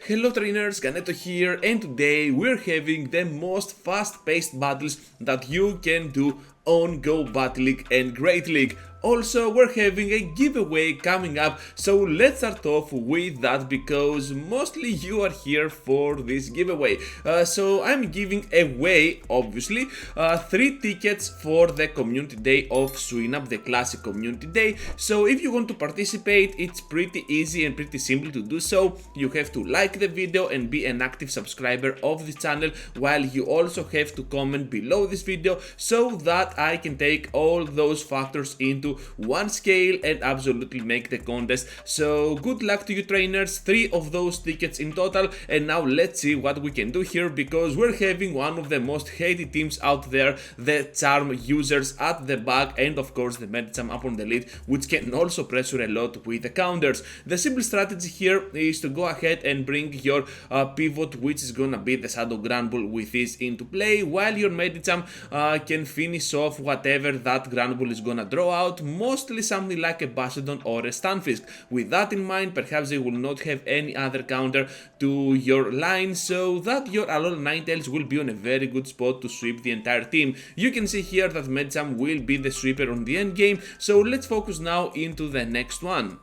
Hello trainers, Ganeto here, and today we're having the most fast-paced battles that you can do on Go Battle League and Great League. Also, we're having a giveaway coming up, so let's start off with that because mostly you are here for this giveaway. So I'm giving away, obviously, 3 tickets for the Community Day of Swinub, the Classic Community Day. So if you want to participate, it's pretty easy and pretty simple to do so. You have to like the video and be an active subscriber of this channel, while you also have to comment below this video so that I can take all those factors into one scale and absolutely make the contest. So good luck to you trainers, 3 of those tickets in total. And now let's see what we can do here, because we're having one of the most hated teams out there, the charm users at the back, and of course the Medicham up on the lead, which can also pressure a lot with the counters. The simple strategy here is to go ahead and bring your pivot, which is gonna be the Shadow Granbull, with this into play, while your Medicham can finish off whatever that Granbull is gonna draw out, mostly something like a Basildon or a Stunfisk. With that in mind, perhaps they will not have any other counter to your line, so that your Alola Ninetales will be on a very good spot to sweep the entire team. You can see here that Medicham will be the sweeper on the end game, so let's focus now into the next one.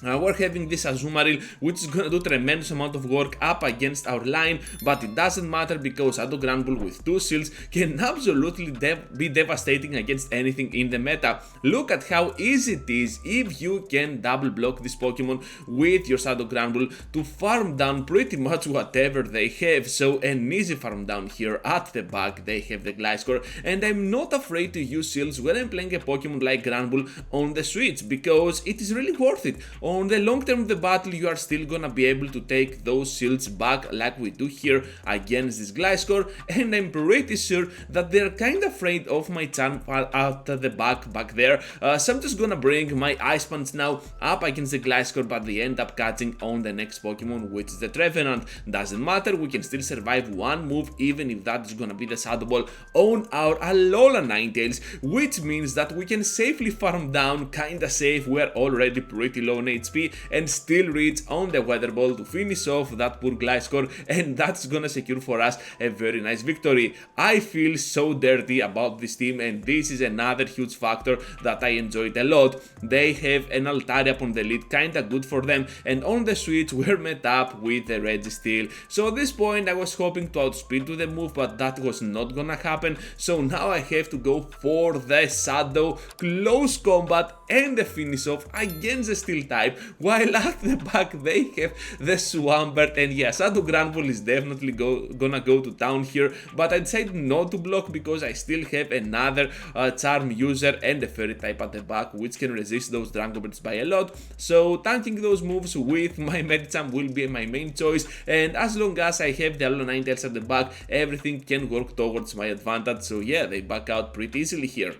We're having this Azumarill, which is gonna do tremendous amount of work up against our line, but it doesn't matter because Shadow Granbull with 2 shields can absolutely be devastating against anything in the meta. Look at how easy it is if you can double block this Pokemon with your Shadow Granbull to farm down pretty much whatever they have. So an easy farm down here at the back, they have the Gliscor, and I'm not afraid to use shields when I'm playing a Pokemon like Granbull on the Switch, because it is really worth it. On the long term of the battle, you are still gonna be able to take those shields back like we do here against this Gliscor, and I'm pretty sure that they're kinda afraid of my charm at the back there. So I'm just gonna bring my Ice Punch now up against the Gliscor, but they end up catching on the next Pokemon, which is the Trevenant. Doesn't matter, we can still survive one move, even if that is gonna be the Shadow Ball on our Alola Ninetales, which means that we can safely farm down, kinda safe. We're already pretty low on HP, and still reach on the Weather Ball to finish off that poor Gliscor, and that's gonna secure for us a very nice victory. I feel so dirty about this team, and this is another huge factor that I enjoyed a lot. They have an Altaria up on the lead, kinda good for them, and on the Switch we're met up with the Registeel. So at this point I was hoping to outspeed to the move, but that was not gonna happen, so now I have to go for the Shadow, close combat, and the finish off against the Steel type, while at the back they have the Swampert. And yeah, Shadow Granbull is definitely gonna go to town here, but I decided not to block because I still have another charm user and a fairy type at the back, which can resist those Dragobirds by a lot. So tanking those moves with my Medicham will be my main choice, and as long as I have the Alola Ninetales at the back, everything can work towards my advantage. So yeah, they back out pretty easily here.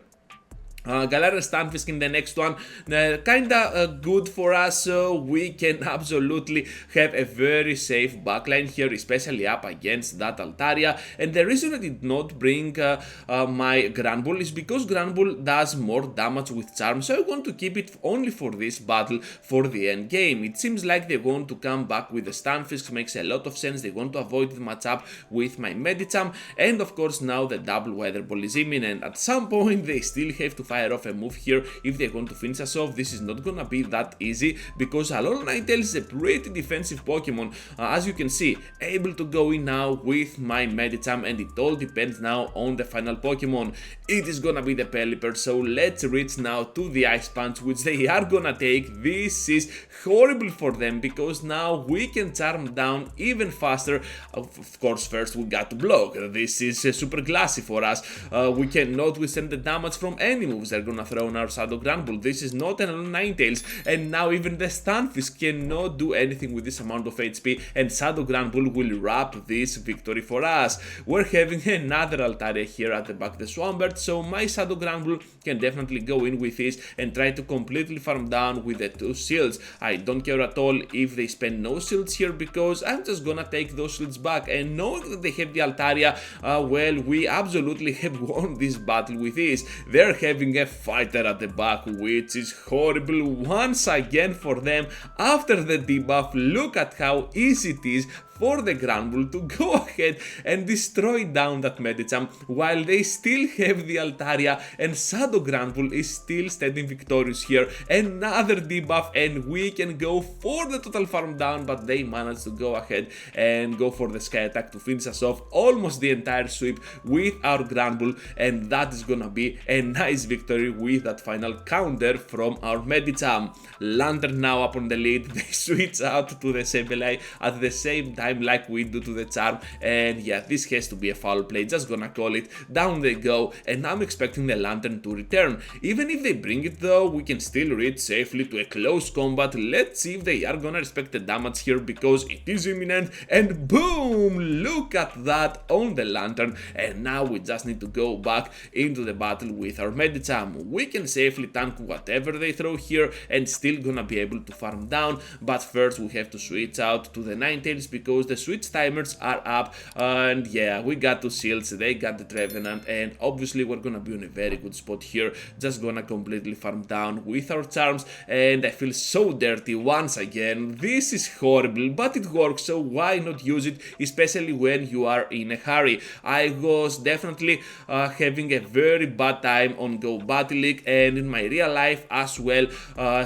Galarian Stunfisk in the next one, kinda good for us, so we can absolutely have a very safe backline here, especially up against that Altaria. And the reason I did not bring my Granbull is because Granbull does more damage with Charm, so I want to keep it only for this battle for the end game. It seems like they want to come back with the Stunfisk, makes a lot of sense. They want to avoid the matchup with my Medicham, and of course now the double Weather Ball is imminent. At some point they still have to fire off a move here if they want to finish us off. This is not gonna be that easy because Alola Ninetales is a pretty defensive Pokemon, as you can see, able to go in now with my Medicham, and it all depends now on the final Pokemon. It is gonna be the Pelipper, so let's reach now to the Ice Punch, which they are gonna take. This is horrible for them because now we can charm down even faster. Of course, first we got to block. This is super glassy for us. We cannot withstand the damage from any moves they're gonna throw on our Shadow Granbull. This is not an Ninetales, and now even the Stunfisk cannot do anything with this amount of HP, and Shadow Granbull will wrap this victory for us. We're having another Altaria here at the back, the Swampert, so my Shadow Granbull can definitely go in with this and try to completely farm down with the 2 shields. I don't care at all if they spend no shields here, because I'm just gonna take those shields back, and knowing that they have the Altaria, well, we absolutely have won this battle with this. They're having having a fighter at the back, which is horrible once again for them after the debuff. Look at how easy it is for the Granbull to go ahead and destroy down that Medicham while they still have the Altaria, and Shadow Granbull is still standing victorious here. Another debuff and we can go for the total farm down, but they managed to go ahead and go for the Sky Attack to finish us off almost the entire sweep with our Granbull, and that is gonna be a nice victory with that final counter from our Medicham. Lanturn now up on the lead, they switch out to the Sableye at the same time like we do to the Charm, and yeah, this has to be a foul play, just gonna call it. Down they go, and I'm expecting the Lanturn to return. Even if they bring it though, we can still reach safely to a close combat. Let's see if they are gonna respect the damage here, because it is imminent, and boom, look at that on the Lanturn. And now we just need to go back into the battle with our Medicham. We can safely tank whatever they throw here and still gonna be able to farm down, but first we have to switch out to the Ninetales because the switch timers are up, and yeah, we got 2 shields, they got the Trevenant, and obviously we're gonna be on a very good spot here, just gonna completely farm down with our charms. And I feel so dirty once again. This is horrible, but it works, so why not use it, especially when you are in a hurry. I was definitely having a very bad time on Go Battle League and in my real life as well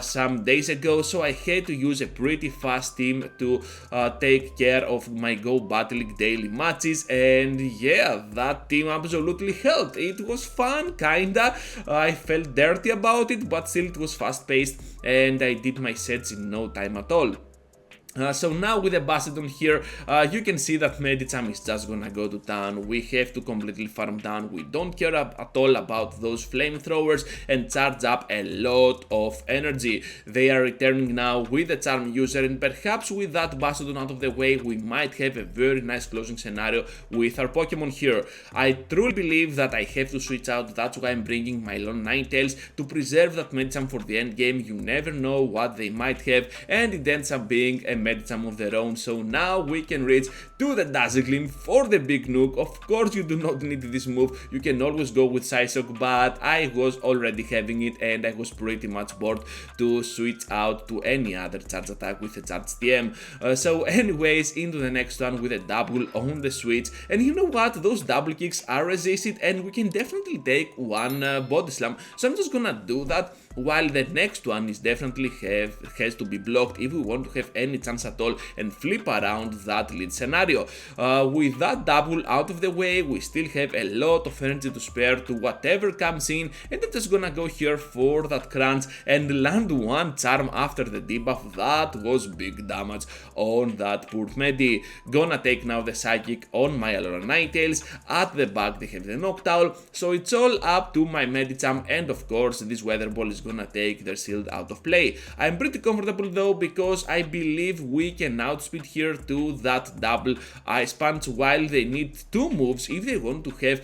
some days ago, so I had to use a pretty fast team to take care of my Go Battle League daily matches, and yeah, that team absolutely helped. It was fun, kinda. I felt dirty about it, but still it was fast paced and I did my sets in no time at all. So now with the Bastion here, you can see that Medicham is just gonna go to town. We have to completely farm down. We don't care at all about those flamethrowers and charge up a lot of energy. They are returning now with the Charm user, and perhaps with that Bastion out of the way, we might have a very nice closing scenario with our Pokemon here. I truly believe that I have to switch out. That's why I'm bringing my lone Ninetales to preserve that Medicham for the end game. You never know what they might have, and it ends up being a Medicham of their own. So now we can reach to the Dazzling for the big nuke. Of course you do not need this move, you can always go with Psyshock, but I was already having it and I was pretty much bored to switch out to any other charge attack with a charge TM. So anyways, into the next one with a double on the switch, and you know what, those double kicks are resisted and we can definitely take one body slam, so I'm just gonna do that, while the next one is definitely has to be blocked if we want to have any chance at all and flip around that lead scenario. With that double out of the way, we still have a lot of energy to spare to whatever comes in, and I'm just gonna go here for that crunch and land one charm after the debuff. That was big damage on that poor Medi. Gonna take now the Psychic on my Alola Ninetales. At the back they have the Noctowl, so it's all up to my Medicham, and of course this Weather Ball is gonna take their shield out of play. I'm pretty comfortable though, because I believe we can outspeed here to that double Ice Punch, while they need 2 moves if they want to have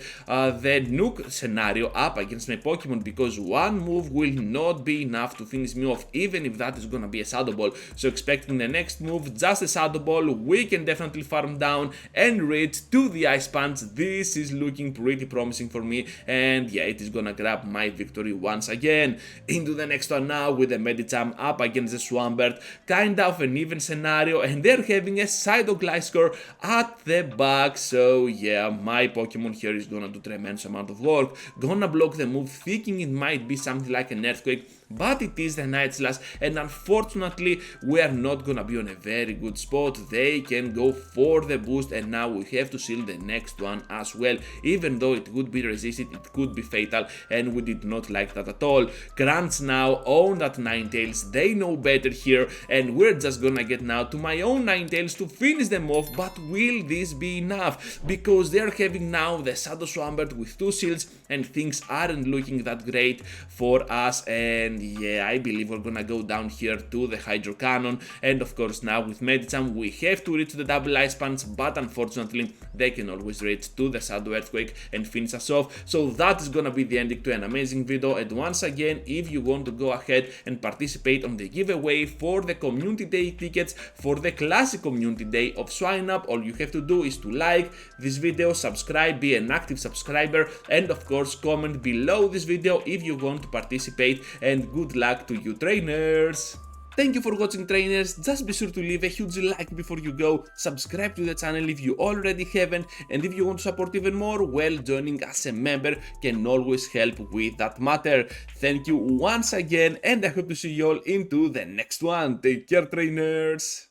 the nuke scenario up against my Pokemon, because 1 move will not be enough to finish me off, even if that is gonna be a Shadow Ball. So expecting the next move, just a Shadow Ball, we can definitely farm down and reach to the Ice Punch. This is looking pretty promising for me, and yeah, it is gonna grab my victory once again. Into the next one now with the Medicham up against the Swampert, kind of an even scenario, and they're having a Psycho Gliscor at the back. So yeah, my Pokemon here is gonna do tremendous amount of work, gonna block the move, thinking it might be something like an Earthquake, but it is the Night Slash, and unfortunately we are not gonna be on a very good spot. They can go for the boost, and now we have to seal the next one as well. Even though it would be resisted, it could be fatal, and we did not like that at all. Crunch now on that Ninetales, they know better here, and we're just gonna get now to my own Ninetales to finish them off. But will this be enough? Because they're having now the Shadow Swampert with 2 shields, and things aren't looking that great for us. And And yeah, I believe we're gonna go down here to the Hydro Cannon, and of course now with Medicham we have to reach the double Ice Punch, but unfortunately they can always reach to the Shadow Earthquake and finish us off. So that is gonna be the ending to an amazing video, and once again, if you want to go ahead and participate on the giveaway for the Community Day tickets for the Classic Community Day of Swinub, all you have to do is to like this video, subscribe, be an active subscriber, and of course comment below this video if you want to participate, and good luck to you trainers! Thank you for watching trainers, just be sure to leave a huge like before you go, subscribe to the channel if you already haven't, and if you want to support even more, well, joining as a member can always help with that matter. Thank you once again, and I hope to see you all into the next one. Take care trainers!